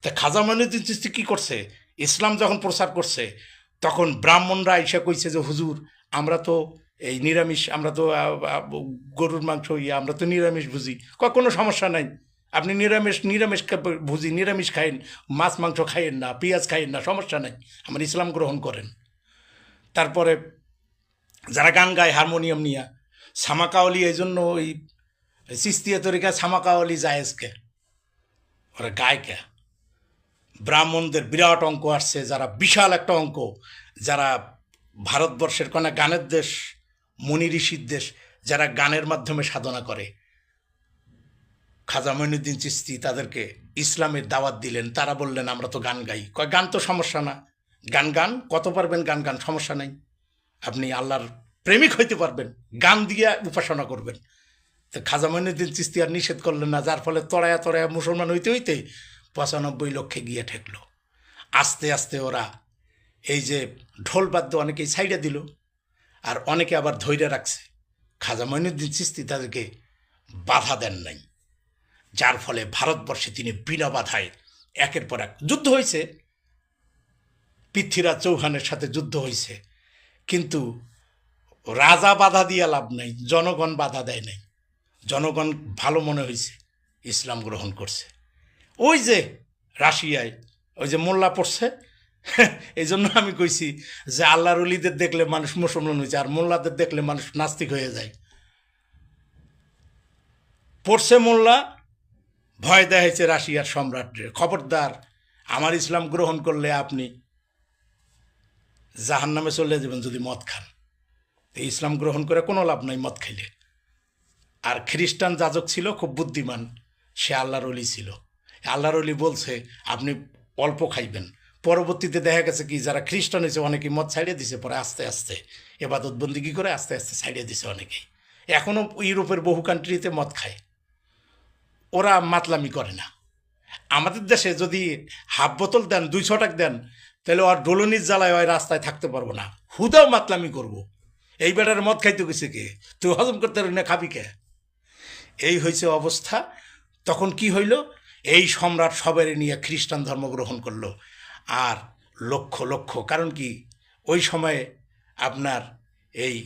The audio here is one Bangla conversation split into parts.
তা খাজা মঈনুদ্দিন চিশতি কী করছে, ইসলাম যখন প্রচার করছে তখন ব্রাহ্মণরা এসে কইছে যে হুজুর আমরা তো এই নিরামিষ, আমরা তো গরুর মাংস আমরা তো নিরামিষ ভুজি। কোনো সমস্যা নাই, আপনি নিরামিষ নিরামিষ ভুজি, নিরামিষ খাইন, মাছ মাংস খাইয়েন না, পেঁয়াজ খাইয়েন না, সমস্যা নাই, আমার ইসলাম গ্রহণ করেন। তারপরে যারা গান গায় হারমোনিয়াম নিয়ে, সামাকাওয়ালি, এই জন্য ওই চিস্তিয়া তরিকা সামাকাওয়ালি জায়েজকে, ওরা গায় কে? ব্রাহ্মণদের বিরাট অঙ্ক আসছে, যারা বিশাল একটা অঙ্ক, যারা ভারতবর্ষের কোনো গানের দেশ, মুনি ঋষির দেশ, যারা গানের মাধ্যমে সাধনা করে, খাজা মঈনুদ্দিন চিশতি তাদেরকে ইসলামের দাওয়াত দিলেন। তারা বললেন আমরা তো গান গাই। কয় গান তো সমস্যা না, গান গান কত পারবেন, গান গান সমস্যা নাই, আপনি আল্লাহর প্রেমিক হইতে পারবেন, গান দিয়ে উপাসনা করবেন। তো খাজা মঈনুদ্দিন চিশতি আর নিষেধ করলেন না, যার ফলে তরায়া তরায়া মুসলমান হইতে হইতে 95 লক্ষে গিয়ে ঠেকল। আস্তে আস্তে ওরা এই যে ঢোল বাদ্য অনেকেই সাইডে দিল, আর অনেকে আবার ধৈর্য রাখছে। খাজা মঈনুদ্দিন চিশতি তাদেরকে বাধা দেন নাই, যার ফলে ভারতবর্ষে তিনি বিনা বাধায় একের পর এক যুদ্ধ হয়েছে। পৃথ্বীরাজ চৌহানের সাথে যুদ্ধ হয়েছে, কিন্তু রাজা বাধা দিয়ে লাভ নাই, জনগণ বাধা দেয় নাই। জনগণ ভালো মনে হয়েছে, ইসলাম গ্রহণ করছে। ওই যে রাশিয়ায় ওই যে মোল্লা পড়ছে, এই জন্য আমি কইছি যে আল্লাহর ওলিদের দেখলে মানুষ মুসলমান হয়েছে, আর মোল্লাদের দেখলে মানুষ নাস্তিক হয়ে যায়। পড়ছে মোল্লা, ভয় দেখাইছে রাশিয়ার সম্রাটরে, খবরদার আমার ইসলাম গ্রহণ করলে আপনি জাহান নামে চলে যাবেন যদি মদ খান। এই ইসলাম গ্রহণ করে কোনো লাভ নাই মদ খাইলে। আর খ্রিস্টান যাজক ছিল খুব বুদ্ধিমান, সে আল্লাহর অলি ছিল। আল্লাহর অলি বলছে আপনি অল্প খাইবেন। পরবর্তীতে দেখা গেছে কি, যারা খ্রিস্টান হয়েছে অনেকেই মদ ছাড়িয়ে দিছে, পরে আস্তে আস্তে এবাদত বন্দিগি করে আস্তে আস্তে ছাড়িয়ে দিছে অনেকেই। এখনও ইউরোপের বহু কান্ট্রিতে মদ খায়, ওরা মাতলামি করে না। আমাদের দেশে যদি হাফ বোতল দেন, 200 টাকা দেন, তাহলে ওর ডোলনির জ্বালায় ওই রাস্তায় থাকতে পারবো না, হুদাও মাতলামি করব। এই বেটার মদ খাইতে গেছে কে, তুই হজম করতে পারবি না, খাবি কে? এই হয়েছে অবস্থা। তখন কি হইল, এই সম্রাট সবাই নিয়ে খ্রিস্টান ধর্ম গ্রহণ করলো। আর লক্ষ লক্ষ, কারণ কি ওই সময়ে আপনার এই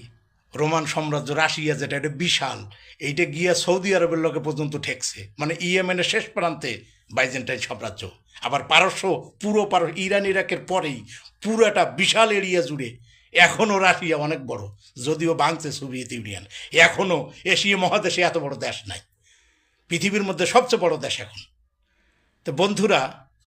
রোমান সাম্রাজ্য, রাশিয়া যেটা, এটা বিশাল, এইটা গিয়া সৌদি আরবের লোকে পর্যন্ত ঠেকছে, মানে ইয়েমেনের শেষ প্রান্তে বাইজেন্টাইন সাম্রাজ্য। আবার পারস্য, পুরো ইরান ইরাকের পরেই পুরোটা বিশাল এরিয়া জুড়ে এখনও রাশিয়া অনেক বড়, যদিও ভাঙছে সোভিয়েত ইউনিয়ন। এখনও এশিয়া মহাদেশে এত বড় দেশ নাই, পৃথিবীর মধ্যে সবচেয়ে বড় দেশ এখন। তো বন্ধুরা,